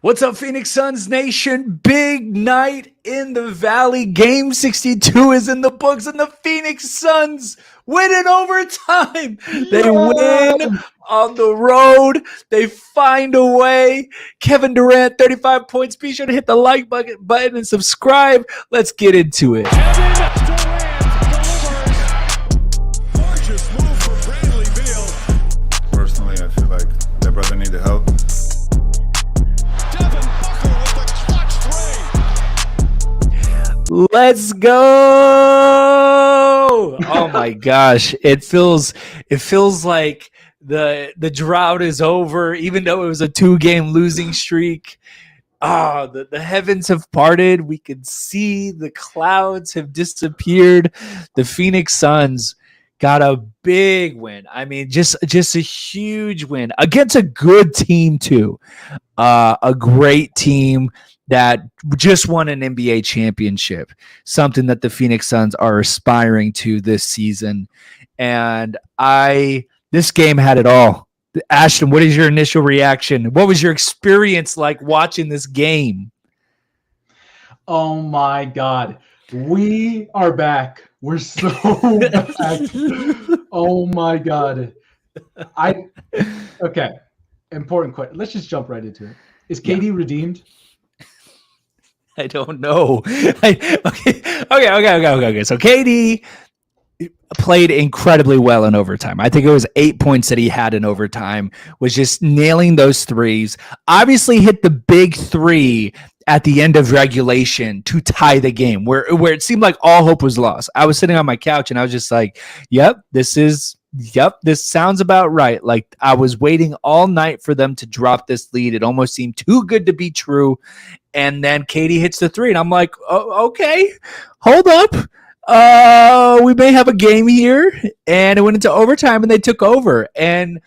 What's up, Phoenix Suns Nation? Big night in the Valley. Game 62 is in the books, and the Phoenix Suns win in overtime. They win on the road. They find a way. Kevin Durant, 35 points. Be sure to hit the like button and subscribe. Let's get into it. Kevin Durant delivers. Gorgeous move from Bradley Beal. Personally, I feel like that brother needed help. Devin Booker with the clutch three. Let's go. Oh my gosh. It feels like the drought is over, even though it was a 2-game losing streak. The heavens have parted. We can see the clouds have disappeared. The Phoenix Suns got a big win. I mean, just a huge win against a good team too. A great team that just won an NBA championship, something that the Phoenix Suns are aspiring to this season. And this game had it all. Ashton, what is your initial reaction? What was your experience like watching this game? Oh my God. We are back. We're so back. Oh my God. Okay. Important question. Let's just jump right into it. Is KD redeemed? I don't know. Okay. So KD played incredibly well in overtime. I think it was 8 points that he had in overtime, was just nailing those threes. Obviously hit the big three at the end of regulation to tie the game, where it seemed like all hope was lost. I was sitting on my couch and I was just like, this sounds about right. Like, I was waiting all night for them to drop this lead. It almost seemed too good to be true. And then KD hits the three and I'm like, oh, okay, hold up. We may have a game here. And it went into overtime and they took over. And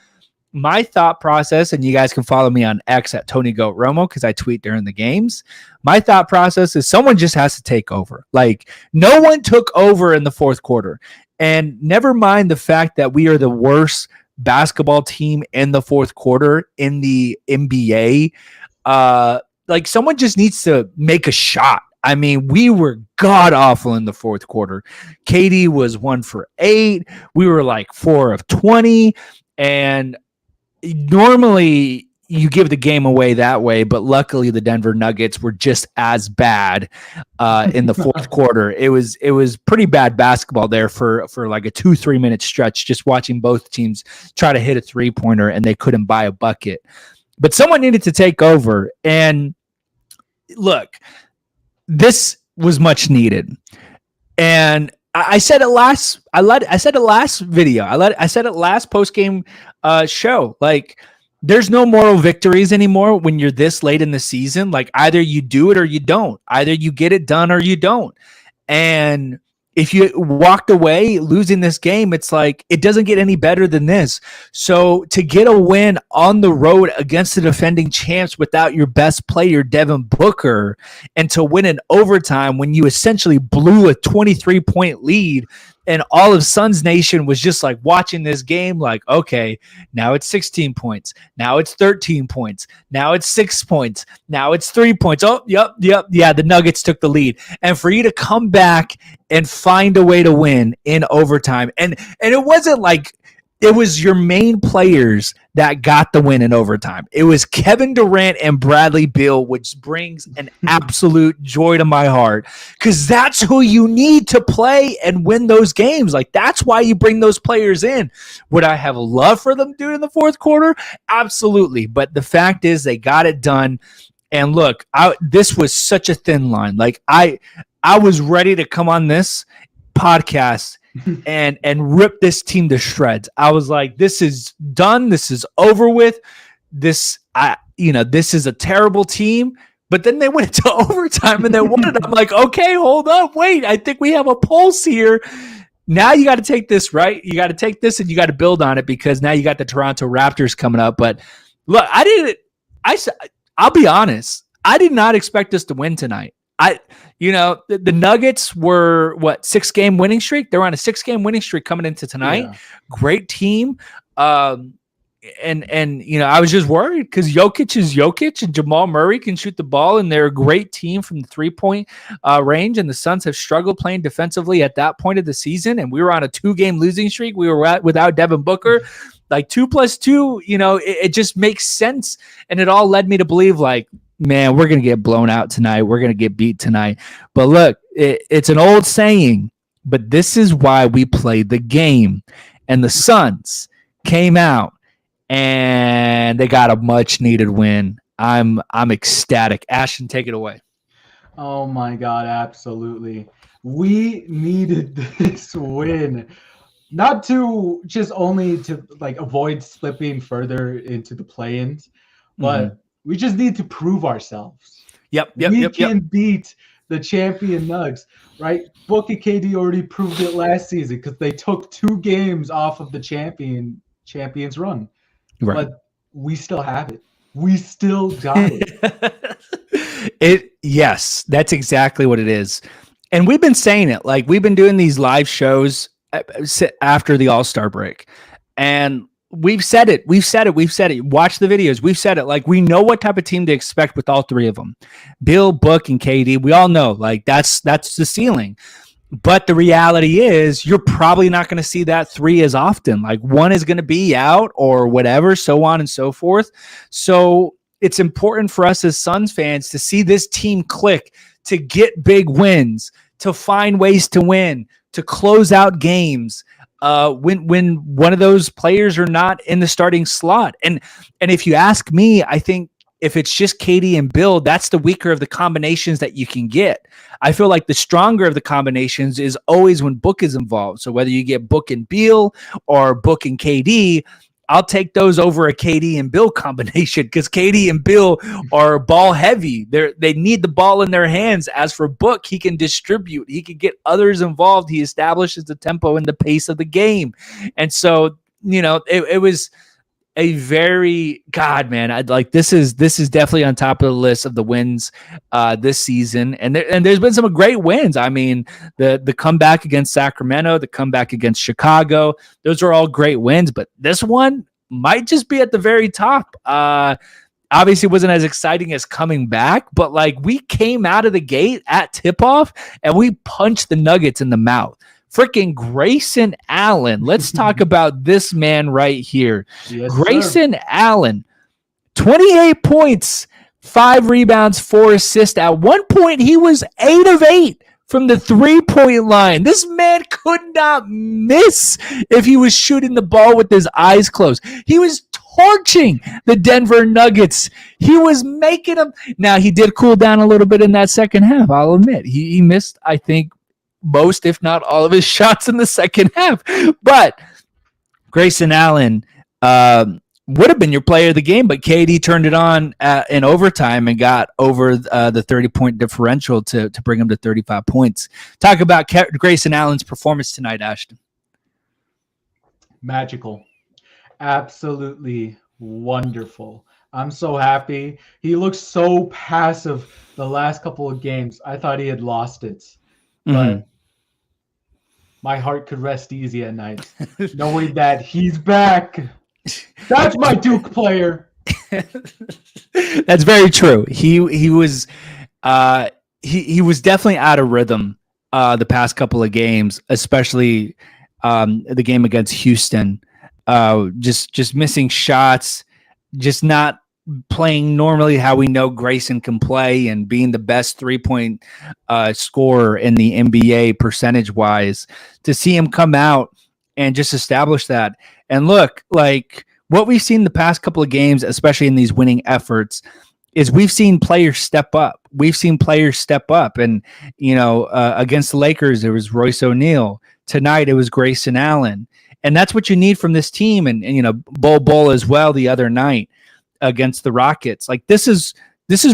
my thought process, and you guys can follow me on X at Tony Goat Romo because I tweet during the games. My thought process is someone just has to take over. Like, no one took over in the fourth quarter. And never mind the fact that we are the worst basketball team in the fourth quarter in the NBA. Like, someone just needs to make a shot. I mean, we were god awful in the fourth quarter. KD was 1 for 8. We were like 4 of 20. And normally you give the game away that way, but luckily the Denver Nuggets were just as bad in the fourth quarter. It was pretty bad basketball there for like a 2-3 minute stretch, just watching both teams try to hit a 3-pointer and they couldn't buy a bucket. But someone needed to take over. And look, this was much needed. And I said it last video. I said it last post-game show. Like, there's no moral victories anymore when you're this late in the season. Like, either you do it or you don't. Either you get it done or you don't. And if you walked away losing this game, it's like, it doesn't get any better than this. So to get a win on the road against the defending champs without your best player, Devin Booker, and to win in overtime when you essentially blew a 23-point lead, and all of Suns Nation was just like watching this game like, okay, now it's 16 points. Now it's 13 points. Now it's 6 points. Now it's 3 points. Oh, yep. Yeah, the Nuggets took the lead. And for you to come back and find a way to win in overtime. And it wasn't like it was your main players that got the win in overtime. It was Kevin Durant and Bradley Beal, which brings an absolute joy to my heart, because that's who you need to play and win those games. Like, that's why you bring those players in. Would I have love for them to do it in the fourth quarter? Absolutely. But the fact is, they got it done. And look, this was such a thin line. Like, I was ready to come on this podcast and rip this team to shreds. I was like, this is done. This is over with. This is a terrible team. But then they went to overtime and they won it. I'm like, okay, hold up. Wait, I think we have a pulse here. Now you got to take this, right? You got to take this and you got to build on it, because now you got the Toronto Raptors coming up. But look, I'll be honest. I did not expect us to win tonight. The Nuggets were 6-game winning streak. They're on a 6-game winning streak coming into tonight. Yeah. Great team. and I was just worried because Jokic is Jokic and Jamal Murray can shoot the ball, and they're a great team from the 3-point range. And the Suns have struggled playing defensively at that point of the season, and we were on a 2-game losing streak. We were without Devin Booker. Like 2 + 2, it just makes sense, and it all led me to believe, like, man, we're gonna get blown out tonight. We're gonna get beat tonight. But look, it's an old saying, but this is why we played the game. And the Suns came out and they got a much needed win. I'm ecstatic. Ashton, take it away. Oh my God, absolutely. We needed this win. Not to just only to like avoid slipping further into the play-ins, but we just need to prove ourselves. We can beat the champion Nugs, right? Book and KD already proved it last season because they took 2 games off of the champions run. Right. But we still have it. We still got it. Yes, that's exactly what it is. And we've been saying it. Like, we've been doing these live shows after the All-Star break. And we've said it. Watch the videos. We've said it. Like, we know what type of team to expect with all 3 of them. Bill, Book, and KD. We all know, like, that's the ceiling. But the reality is you're probably not going to see that 3 as often. Like, one is going to be out or whatever, so on and so forth. So it's important for us as Suns fans to see this team click, to get big wins, to find ways to win, to close out games when one of those players are not in the starting slot. And if you ask me, I think if it's just KD and Bill, that's the weaker of the combinations that you can get. I feel like the stronger of the combinations is always when Book is involved. So whether you get Book and Beal or Book and KD, I'll take those over a KD and Bill combination because KD and Bill are ball heavy. They need the ball in their hands. As for Book, he can distribute. He can get others involved. He establishes the tempo and the pace of the game. And so, it was a very this is definitely on top of the list of the wins this season. And there's been some great wins. I mean, the comeback against Sacramento, the comeback against Chicago, those are all great wins, but this one might just be at the very top. Obviously it wasn't as exciting as coming back, but like, we came out of the gate at tip-off and we punched the Nuggets in the mouth. Freaking Grayson Allen. Let's talk about this man right here. Yes, Grayson Allen, 28 points, 5 rebounds, 4 assists. At one point, he was 8 of 8 from the 3-point line. This man could not miss if he was shooting the ball with his eyes closed. He was torching the Denver Nuggets. He was making them. Now, he did cool down a little bit in that second half, I'll admit. He missed, I think, most, if not all, of his shots in the second half. But Grayson Allen would have been your player of the game, but KD turned it on in overtime and got over the 30-point differential to bring him to 35 points. Talk about Grayson Allen's performance tonight, Ashton. Magical. Absolutely wonderful. I'm so happy. He looked so passive the last couple of games. I thought he had lost it. But my heart could rest easy at night knowing that he's back. That's my Duke player. That's very true. He was definitely out of rhythm the past couple of games, especially the game against Houston. Just missing shots, just not playing normally how we know Grayson can play, and being the best 3-point scorer in the NBA percentage-wise. To see him come out and just establish that. And look, like, what we've seen the past couple of games, especially in these winning efforts, is we've seen players step up. And, against the Lakers, there was Royce O'Neal. Tonight, it was Grayson Allen. And that's what you need from this team. And Bol as well the other night against the Rockets. Like, this is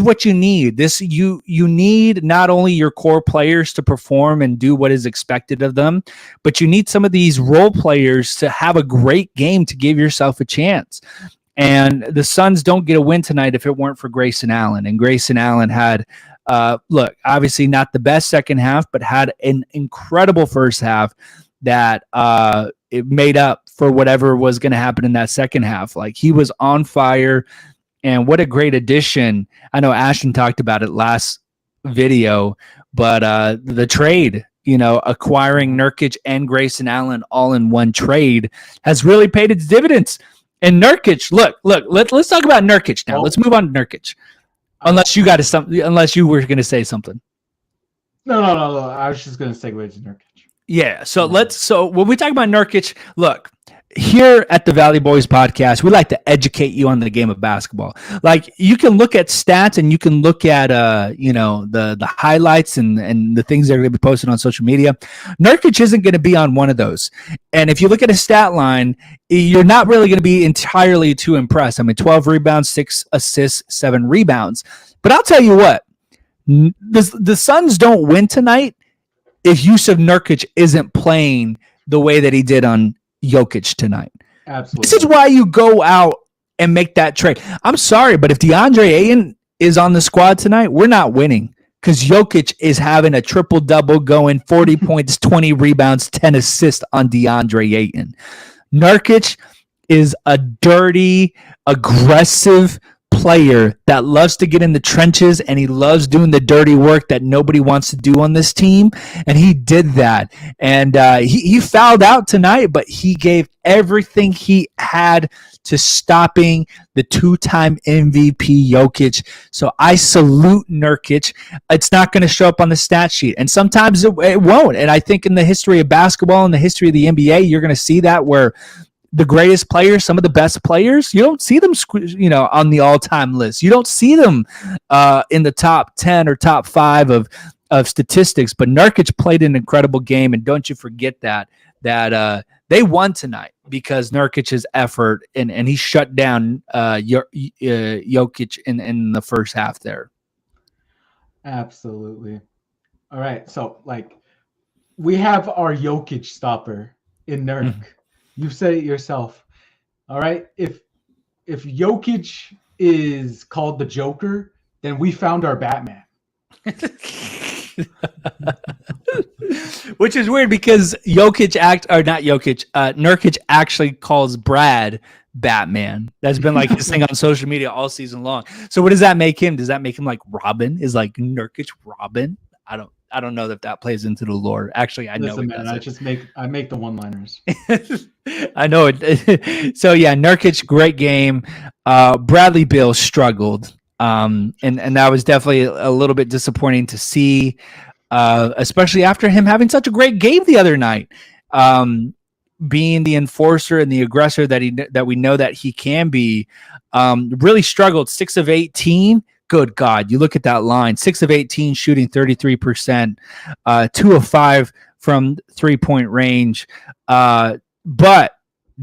what you need. You need not only your core players to perform and do what is expected of them, but you need some of these role players to have a great game to give yourself a chance. And the Suns don't get a win tonight if it weren't for Grayson Allen. And Grayson Allen had, obviously not the best second half, but had an incredible first half that it made up for whatever was going to happen in that second half. Like, he was on fire, and what a great addition. I know Ashton talked about it last video, but the trade, acquiring Nurkic and Grayson Allen all in one trade has really paid its dividends. And Nurkic, look, let's talk about Nurkic now. Let's move on to Nurkic. Unless you were going to say something. No. I was just going to segue to Nurkic. Yeah. So when we talk about Nurkic, look, here at the Valley Boys podcast, we like to educate you on the game of basketball. Like, you can look at stats and you can look at the highlights and the things that are going to be posted on social media. Nurkic isn't going to be on one of those. And if you look at his stat line, you're not really going to be entirely too impressed. I mean, 12 rebounds, 6 assists, 7 rebounds. But I'll tell you what, the Suns don't win tonight if Yusuf Nurkic isn't playing the way that he did on Jokic tonight. Absolutely. This is why you go out and make that trade. I'm sorry, but if DeAndre Ayton is on the squad tonight, we're not winning, because Jokic is having a triple-double going, 40 points, 20 rebounds, 10 assists on DeAndre Ayton. Nurkic is a dirty, aggressive player that loves to get in the trenches, and he loves doing the dirty work that nobody wants to do on this team, and he did that. And he fouled out tonight, but he gave everything he had to stopping the 2-time MVP Jokic. So I salute Nurkic. It's not going to show up on the stat sheet, and sometimes it won't. And I think in the history of basketball, in the history of the NBA, you're going to see that, where the greatest players, some of the best players, you don't see them, on the all-time list. You don't see them in the top 10 or top 5 of statistics. But Nurkic played an incredible game, and don't you forget that they won tonight because Nurkic's effort, and he shut down Jokic in the first half there. Absolutely. All right, so we have our Jokic stopper in Nurk. Mm-hmm. You've said it yourself. All right. If Jokic is called the Joker, then we found our Batman. Which is weird, because Nurkic actually calls Brad Batman. That's been like his thing on social media all season long. So what does that make him? Does that make him like Robin? Is like Nurkic Robin? I don't know if that plays into the lore. Actually, I know. Listen, man, I make the one-liners. I know it. So yeah, Nurkic, great game. Bradley Beal struggled, and that was definitely a little bit disappointing to see, especially after him having such a great game the other night, being the enforcer and the aggressor that we know that he can be. Really struggled. 6 of 18. Good God, you look at that line, 6 of 18 shooting 33%, 2 of 5 from 3-point range, but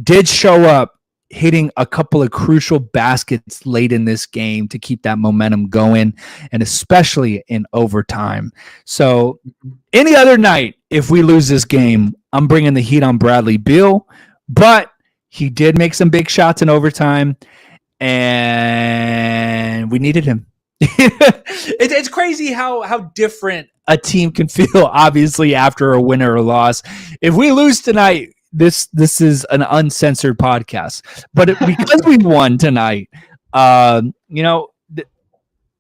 did show up hitting a couple of crucial baskets late in this game to keep that momentum going, and especially in overtime. So any other night, if we lose this game, I'm bringing the heat on Bradley Beal, but he did make some big shots in overtime, and we needed him. It's crazy how different a team can feel, obviously, after a win or a loss. If we lose tonight, this is an uncensored podcast. But because we won tonight,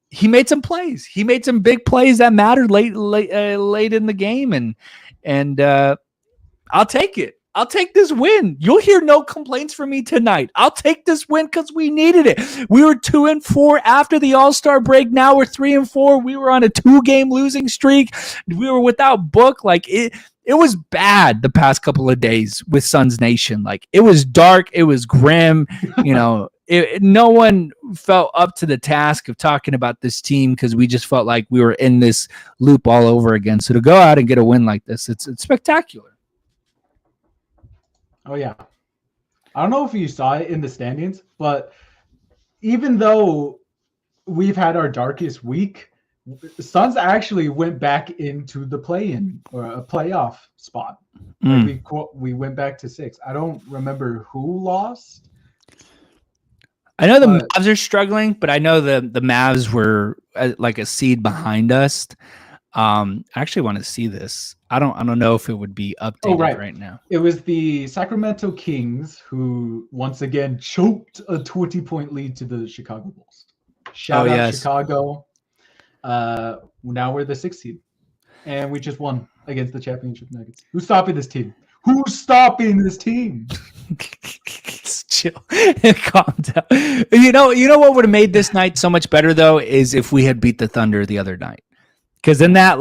he made some plays. He made some big plays that mattered late in the game, and I'll take it. I'll take this win. You'll hear no complaints from me tonight. I'll take this win because we needed it. We were 2-4 after the All-Star break. Now we're 3-4. We were on a 2-game losing streak. We were without Book. Like, it was bad the past couple of days with Suns Nation. Like, it was dark. It was grim. No one felt up to the task of talking about this team, because we just felt like we were in this loop all over again. So to go out and get a win like this, it's spectacular. Oh, yeah. I don't know if you saw it in the standings, but even though we've had our darkest week, Suns actually went back into the play-in or a playoff spot. Like we went back to 6. I don't remember who lost. I know the Mavs are struggling, but I know the Mavs were like a seed behind us. I actually want to see this. I don't know if it would be updated right now. It was the Sacramento Kings who once again choked a 20-point lead to the Chicago Bulls. Shout out Chicago. Now we're the 6th seed, and we just won against the championship Nuggets. Who's stopping this team? Who's stopping this team? Chill. Calm down. You know what would have made this night so much better though is if we had beat the Thunder the other night. Because then that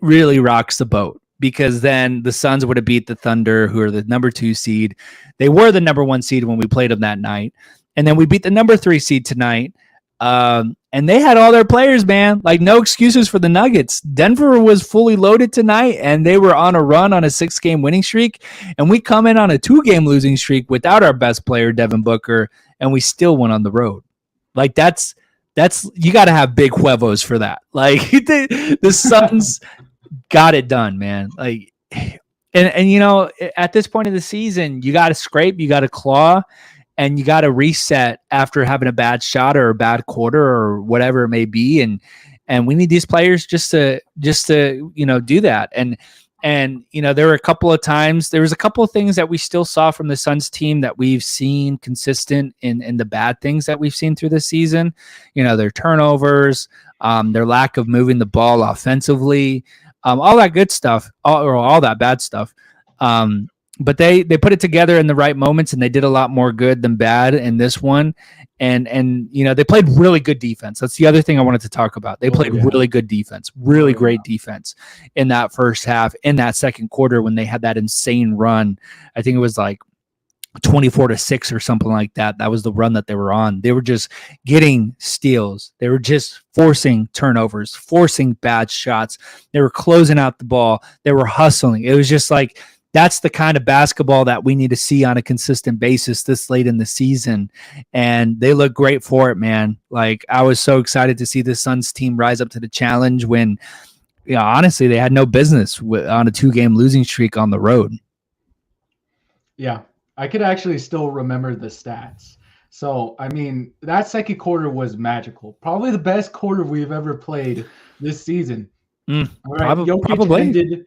really rocks the boat. Because then the Suns would have beat the Thunder, who are the number 2 seed. They were the number 1 seed when we played them that night. And then we beat the number 3 seed tonight. And they had all their players, man. Like, no excuses for the Nuggets. Denver was fully loaded tonight, and they were on a run on a 6-game winning streak. And we come in on a 2-game losing streak without our best player, Devin Booker, and we still went on the road. Like, that's you got to have big huevos for that. Like, the Suns got it done, man. Like, and you know, at this point of the season, you got to scrape, you got to claw, and you got to reset after having a bad shot or a bad quarter or whatever it may be. And we need these players just to do that. And you know, there was a couple of things that we still saw from the Suns team that we've seen consistent in the bad things that we've seen through this season. You know, their turnovers, their lack of moving the ball offensively, all that good stuff, all that bad stuff. But they put it together in the right moments, and they did a lot more good than bad in this one. And you know, they played really good defense. That's the other thing I wanted to talk about. They played really good defense, really great defense in that first half, in that second quarter when they had that insane run. I think it was like 24-6 or something like that. That was the run that they were on. They were just getting steals. They were just forcing turnovers, forcing bad shots. They were closing out the ball. They were hustling. It was just like, that's the kind of basketball that we need to see on a consistent basis this late in the season. And they look great for it, man. Like, I was so excited to see the Suns team rise up to the challenge when, you know, honestly, they had no business on a 2-game losing streak on the road. Yeah, I could actually still remember the stats. So, I mean, that second quarter was magical. Probably the best quarter we've ever played this season. All right, Probably.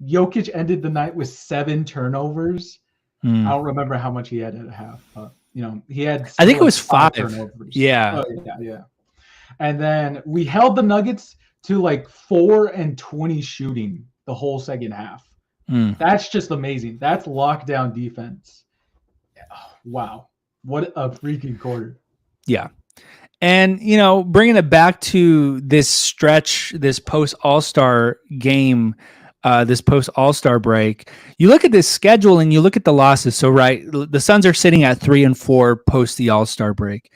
Jokic ended the night with 7 turnovers. I don't remember how much he had at half. You know, he had. I think it was 5 turnovers. Yeah. Oh, yeah. And then we held the Nuggets to like 4-20 shooting the whole second half. That's just amazing. That's lockdown defense. Oh, wow, what a freaking quarter. Yeah. And, you know, bringing it back to this stretch, this post All-Star game. This post All-Star break, you look at this schedule and you look at the losses. So, right, the Suns are sitting at 3-4 post the All-Star break.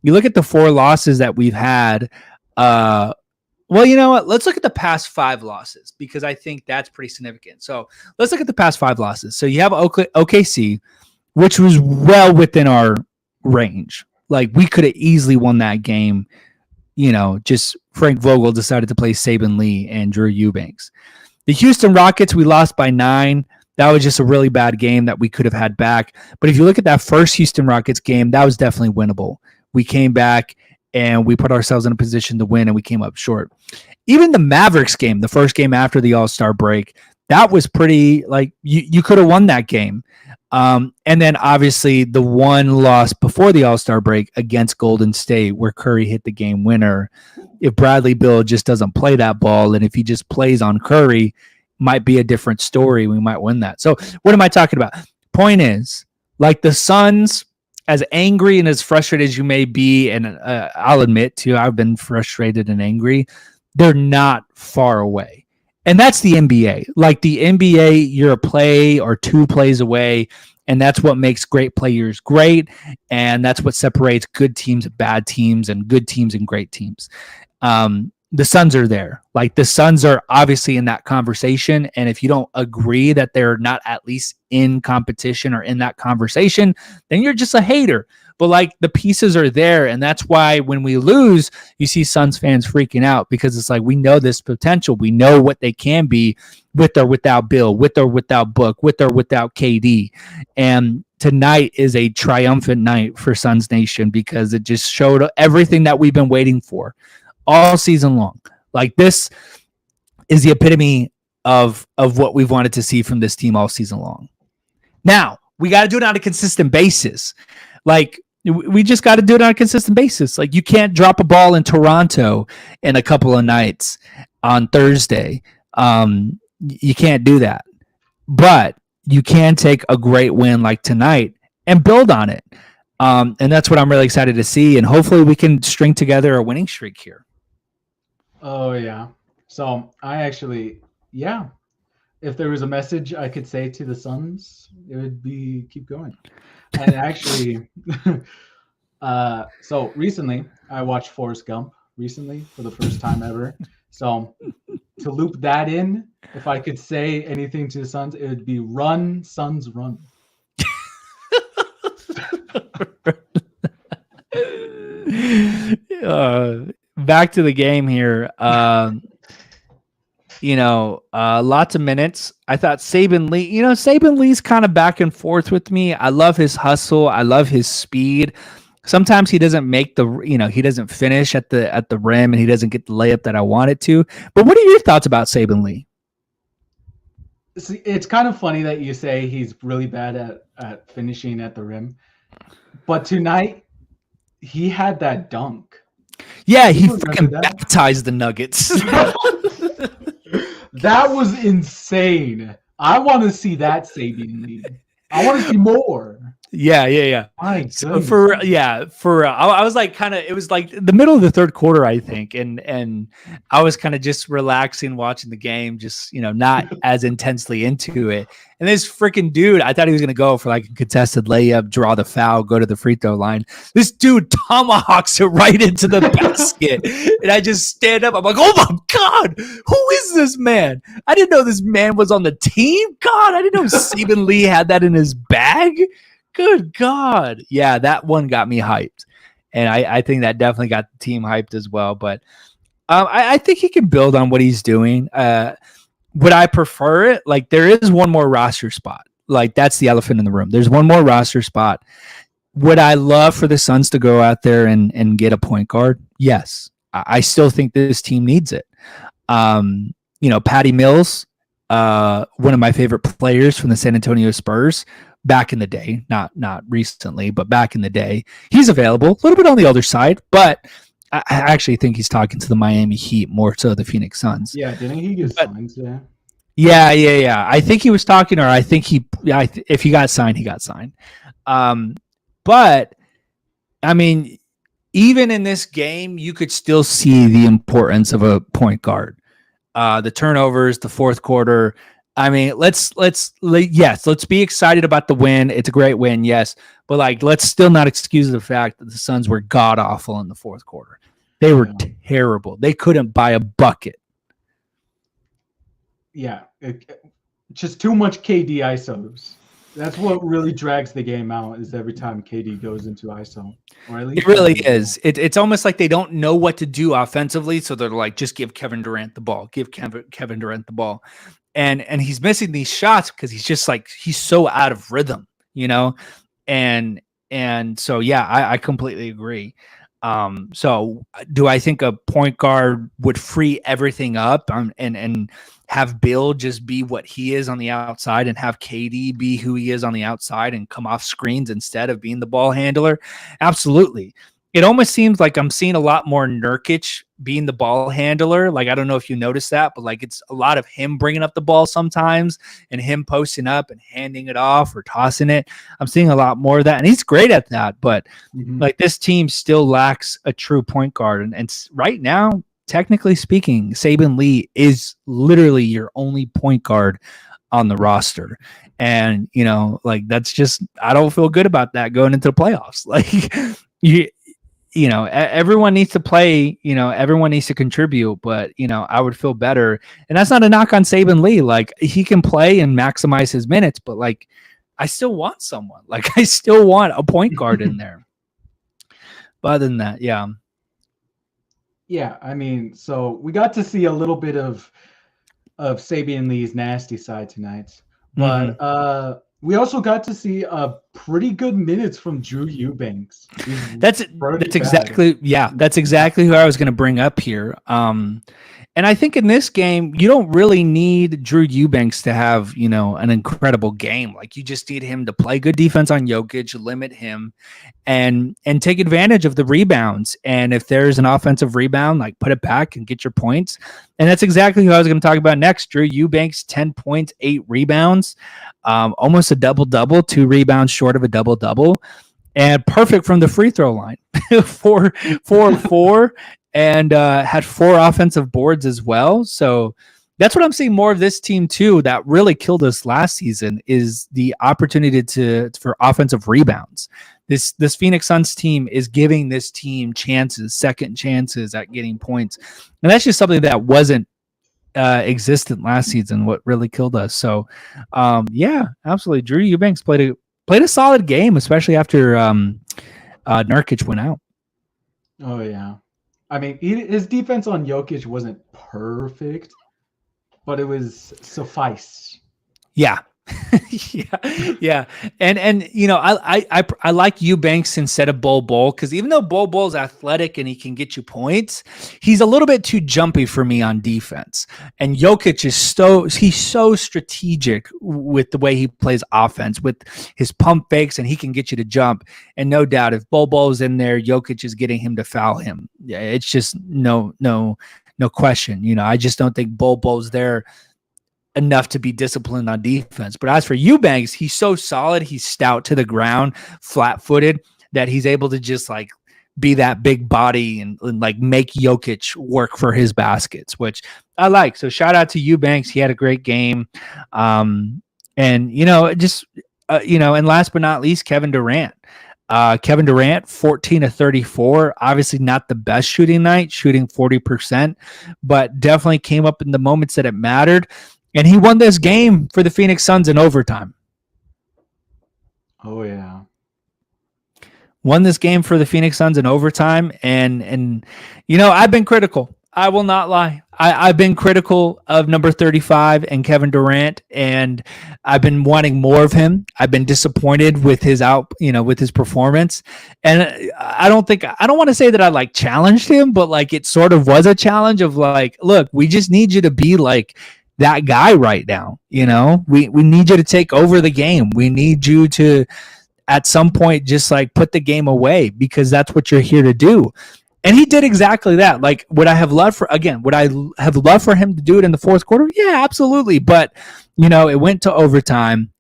You look at the 4 losses that we've had. Well, you know what? Let's look at the past 5 losses because I think that's pretty significant. So let's look at the past 5 losses. So you have OKC, which was well within our range. Like, we could have easily won that game. You know, just Frank Vogel decided to play Saban Lee and Drew Eubanks. The Houston Rockets, we lost by 9. That was just a really bad game that we could have had back. But if you look at that first Houston Rockets game, that was definitely winnable. We came back and we put ourselves in a position to win, and we came up short. Even the Mavericks game, the first game after the All-Star break, that was pretty, like, you could have won that game. And then obviously the one loss before the All-Star break against Golden State where Curry hit the game winner. If Bradley Beal just doesn't play that ball, and if he just plays on Curry, might be a different story. We might win that. So what am I talking about? Point is, like, the Suns, as angry and as frustrated as you may be, and I'll admit too, I've been frustrated and angry, they're not far away. And that's the NBA. Like, the NBA, you're a play or 2 plays away, and that's what makes great players great, and that's what separates good teams and bad teams and good teams and great teams. The Suns are there. Like, the Suns are obviously in that conversation, and if you don't agree that they're not at least in competition or in that conversation, then you're just a hater. But, like, the pieces are there, and that's why when we lose, you see Suns fans freaking out because it's like, we know this potential. We know what they can be with or without Bill, with or without Book, with or without KD. And tonight is a triumphant night for Suns Nation because it just showed everything that we've been waiting for all season long. Like, this, is the epitome of what we've wanted to see from this team all season long. Now, we got to do it on a consistent basis. Like, we just got to do it on a consistent basis. Like, you can't drop a ball in Toronto in a couple of nights on Thursday. You can't do that. But you can take a great win like tonight and build on it. And that's what I'm really excited to see. And hopefully we can string together a winning streak here. Oh, yeah. So I actually, yeah. If there was a message I could say to the Suns, it would be keep going. And actually, so recently I watched Forrest Gump recently for the first time ever. So to loop that in, if I could say anything to the Suns, it would be run, Suns, run. Back to the game here. Lots of minutes. I thought Saben Lee, Saben Lee's kind of back and forth with me. I love his hustle. I love his speed. Sometimes he doesn't make he doesn't finish at the rim and he doesn't get the layup that I wanted to. But what are your thoughts about Saben Lee? See, it's kind of funny that you say he's really bad at finishing at the rim. But tonight, he had that dunk. Yeah, he freaking baptized the Nuggets. That was insane. I want to see that Saben Lee. I want to see more. Yeah. My so I was like it was like the middle of the third quarter, I think, and I was kind of just relaxing, watching the game, just not as intensely into it. And this freaking dude, I thought he was gonna go for like a contested layup, draw the foul, go to the free throw line. This dude tomahawks it right into the basket, and I just stand up. I'm like, oh my god, who is this man? I didn't know this man was on the team. God, I didn't know Saben Lee had that in his bag. Good God. Yeah, that one got me hyped. And I think that definitely got the team hyped as well. But I think he can build on what he's doing. Would I prefer it? Like, there is one more roster spot. Like, that's the elephant in the room. There's one more roster spot. Would I love for the Suns to go out there and get a point guard? Yes. I still think this team needs it. Patty Mills, one of my favorite players from the San Antonio Spurs, back in the day, not recently, but back in the day, he's available. A little bit on the other side, but I actually think he's talking to the Miami Heat more so the Phoenix Suns. Yeah, didn't he get signed today? Yeah. I think he was talking, or I think if he got signed, he got signed. But I mean, even in this game, you could still see the importance of a point guard. The turnovers, the fourth quarter. I mean, let's be excited about the win. It's a great win, yes, but like, let's still not excuse the fact that the Suns were god awful in the fourth quarter. They were terrible. They couldn't buy a bucket. Yeah, just too much KD ISOs. That's what really drags the game out. Is every time KD goes into ISO, or at least it really is. It's almost like they don't know what to do offensively, so they're like, just give Kevin Durant the ball. Give Kevin Durant the ball. And he's missing these shots because he's just like, he's so out of rhythm, and so, yeah, I completely agree. So do I think a point guard would free everything up and have Bill just be what he is on the outside and have KD be who he is on the outside and come off screens instead of being the ball handler? Absolutely. It almost seems like I'm seeing a lot more Nurkic being the ball handler. Like, I don't know if you noticed that, but like, it's a lot of him bringing up the ball sometimes and him posting up and handing it off or tossing it. I'm seeing a lot more of that, and he's great at that. But like, this team still lacks a true point guard. And right now, technically speaking, Saben Lee is literally your only point guard on the roster. And, like, that's just, I don't feel good about that going into the playoffs. Like, everyone needs to play, everyone needs to contribute, but, I would feel better. And that's not a knock on Saben Lee. Like, he can play and maximize his minutes, but like, I still want someone. Like, I still want a point guard in there. But other than that, yeah. Yeah, I mean, so we got to see a little bit of Saben Lee's nasty side tonight. But we also got to see a pretty good minutes from Drew Eubanks. He's That's pretty bad. exactly who I was going to bring up here. And I think in this game, you don't really need Drew Eubanks to have, an incredible game. Like, you just need him to play good defense on Jokic, limit him, and take advantage of the rebounds. And if there's an offensive rebound, like, put it back and get your points. And that's exactly who I was going to talk about next. Drew Eubanks, 10 points, 8 rebounds, almost a double-double, 2 rebounds short of a double-double, and perfect from the free throw line. 4 and had 4 offensive boards as well. So that's what I'm seeing more of this team too. That really killed us last season is the opportunity for offensive rebounds. This Phoenix Suns team is giving this team second chances at getting points, and that's just something that wasn't existent last season. What really killed us. So yeah, absolutely. Drew Eubanks played a solid game, especially after Nurkic went out. Oh yeah. I mean, his defense on Jokic wasn't perfect, but it was suffice. Yeah. yeah. And I like Eubanks instead of Bol because even though Bol's athletic and he can get you points, he's a little bit too jumpy for me on defense. And Jokic he's so strategic with the way he plays offense with his pump fakes, and he can get you to jump. And no doubt, if Bol's in there, Jokic is getting him to foul him. Yeah, it's just no question. I just don't think Bol's there enough to be disciplined on defense. But as for Eubanks, he's so solid, he's stout to the ground, flat-footed, that he's able to just like be that big body and like make Jokic work for his baskets, which I like. So shout out to Eubanks. He had a great game. And last but not least, Kevin Durant. 14 of 34, obviously not the best shooting night, shooting 40%, but definitely came up in the moments that it mattered. And he won this game for the Phoenix Suns in overtime. Oh, yeah. Won this game for the Phoenix Suns in overtime. And I've been critical. I will not lie. I've been critical of number 35 and Kevin Durant, and I've been wanting more of him. I've been disappointed with his with his performance. And I don't want to say that I like challenged him, but like it sort of was a challenge of like, look, we just need you to be like that guy right now. We need you to take over the game. We need you to at some point just like put the game away, because that's what you're here to do. And he did exactly that. Like, would I have loved for him to do it in the fourth quarter? Yeah, absolutely. But it went to overtime,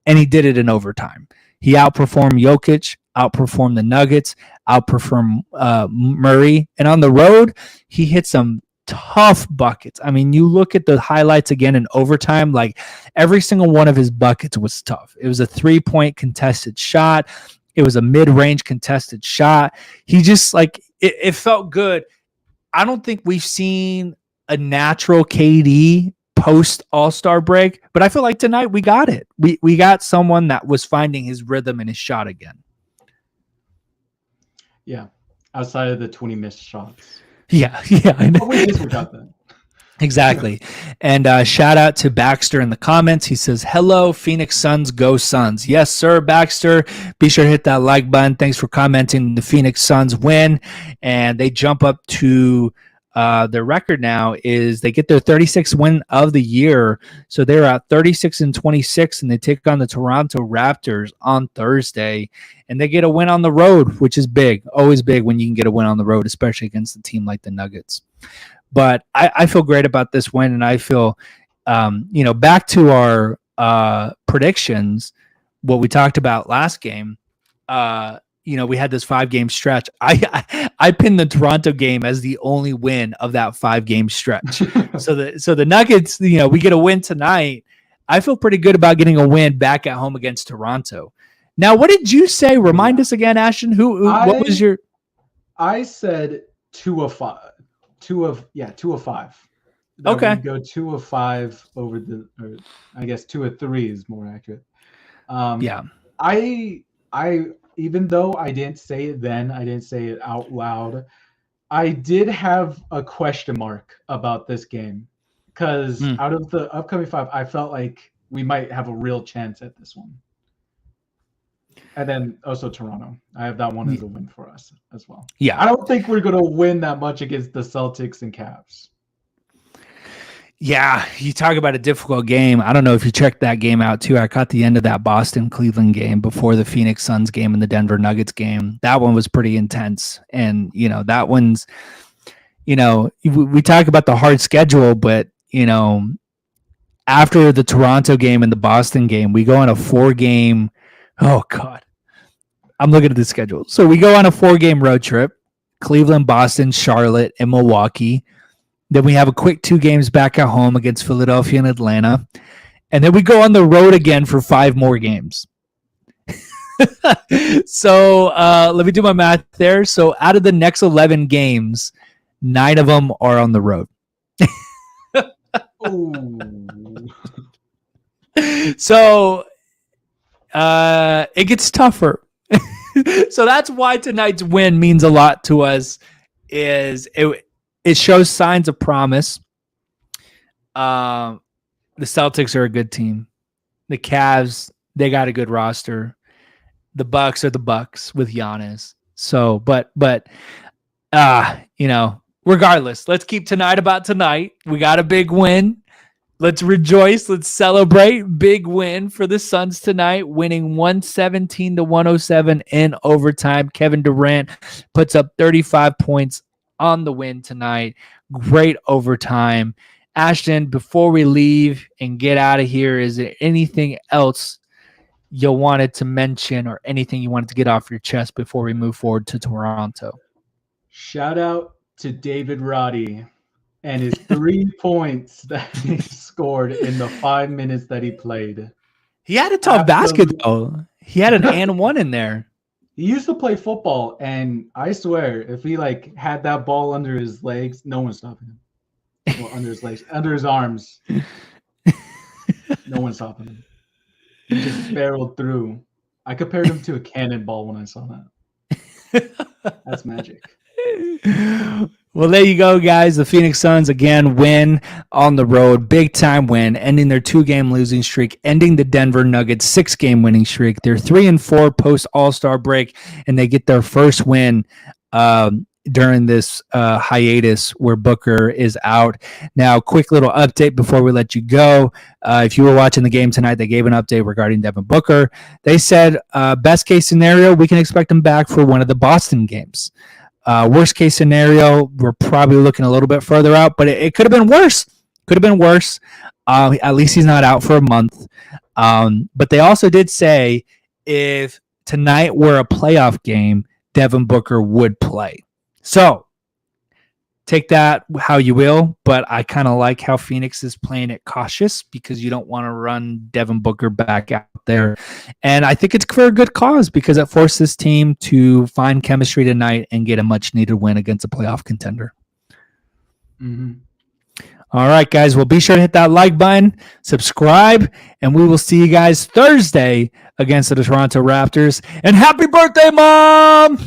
and he did it in overtime. He outperformed Jokic, outperformed the Nuggets, outperformed Murray, and on the road he hit some tough buckets. I mean, you look at the highlights again in overtime, like every single one of his buckets was tough. It was a 3-point contested shot. It was a mid-range contested shot. He just like, it felt good. I don't think we've seen a natural KD post All-Star break, but I feel like tonight we got it. We got someone that was finding his rhythm and his shot again. Yeah. Outside of the 20 missed shots. Yeah. I know. But we just got that. Exactly. And shout out to Baxter in the comments. He says, hello, Phoenix Suns, go Suns. Yes, sir, Baxter. Be sure to hit that like button. Thanks for commenting. The Phoenix Suns win, and they jump up to their record now is they get their 36th win of the year. So they're at 36-26, and they take on the Toronto Raptors on Thursday, and they get a win on the road, which is big. Always big when you can get a win on the road, especially against a team like the Nuggets. But I feel great about this win, and I feel, back to our predictions, what we talked about last game, we had this 5-game stretch. I pinned the Toronto game as the only win of that 5-game stretch. So the Nuggets, we get a win tonight. I feel pretty good about getting a win back at home against Toronto. Now, what did you say? Remind us again, Ashton. What was your? I said 2 of 5. 2 of 5. Okay. Go 2 of 5 over or I guess 2 of 3 is more accurate. Yeah. I even though I didn't say it then, I didn't say it out loud. I did have a question mark about this game because out of the upcoming 5, I felt like we might have a real chance at this one. And then also Toronto. I have that one as a win for us as well. Yeah. I don't think we're going to win that much against the Celtics and Cavs. Yeah, you talk about a difficult game. I don't know if you checked that game out too. I caught the end of that Boston-Cleveland game before the Phoenix Suns game and the Denver Nuggets game. That one was pretty intense. And, that one's, we talk about the hard schedule, but, after the Toronto game and the Boston game, we go on a 4-game. Oh, God. I'm looking at the schedule. So we go on a 4-game road trip, Cleveland, Boston, Charlotte, and Milwaukee. Then we have a quick 2 games back at home against Philadelphia and Atlanta. And then we go on the road again for 5 more games. So let me do my math there. So out of the next 11 games, 9 of them are on the road. So it gets tougher. So that's why tonight's win means a lot to us. It shows signs of promise. The Celtics are a good team. The Cavs, they got a good roster. The Bucks are the Bucks with Giannis. So, but regardless, let's keep tonight about tonight. We got a big win. Let's rejoice. Let's celebrate. Big win for the Suns tonight, winning 117-107 in overtime. Kevin Durant puts up 35 points on the win tonight. Great overtime. Ashton, before we leave and get out of here, is there anything else you wanted to mention or anything you wanted to get off your chest before we move forward to Toronto? Shout out to David Roddy and his 3 points that he scored in the 5 minutes that he played. He had a tough basket, though. He had an and one in there. He used to play football, and I swear, if he had that ball under his legs, no one's stopping him. Well, under his legs, under his arms, no one's stopping him. He just barreled through. I compared him to a cannonball when I saw that. That's magic. Well, there you go, guys. The Phoenix Suns again win on the road. Big time win, ending their 2-game losing streak, ending the Denver Nuggets 6-game winning streak. They're 3-4 post All-Star break, and they get their first win during this hiatus where Booker is out. Now, quick little update before we let you go. If you were watching the game tonight, they gave an update regarding Devin Booker. They said, best case scenario, we can expect him back for one of the Boston games. Worst case scenario, we're probably looking a little bit further out, but it could have been worse. Could have been worse. At least he's not out for a month. But they also did say if tonight were a playoff game, Devin Booker would play. So take that how you will, but I kind of like how Phoenix is playing it cautious because you don't want to run Devin Booker back out there. And I think it's for a good cause because it forced this team to find chemistry tonight and get a much-needed win against a playoff contender. Mm-hmm. All right, guys. Well, be sure to hit that like button, subscribe, and we will see you guys Thursday against the Toronto Raptors. And happy birthday, Mom!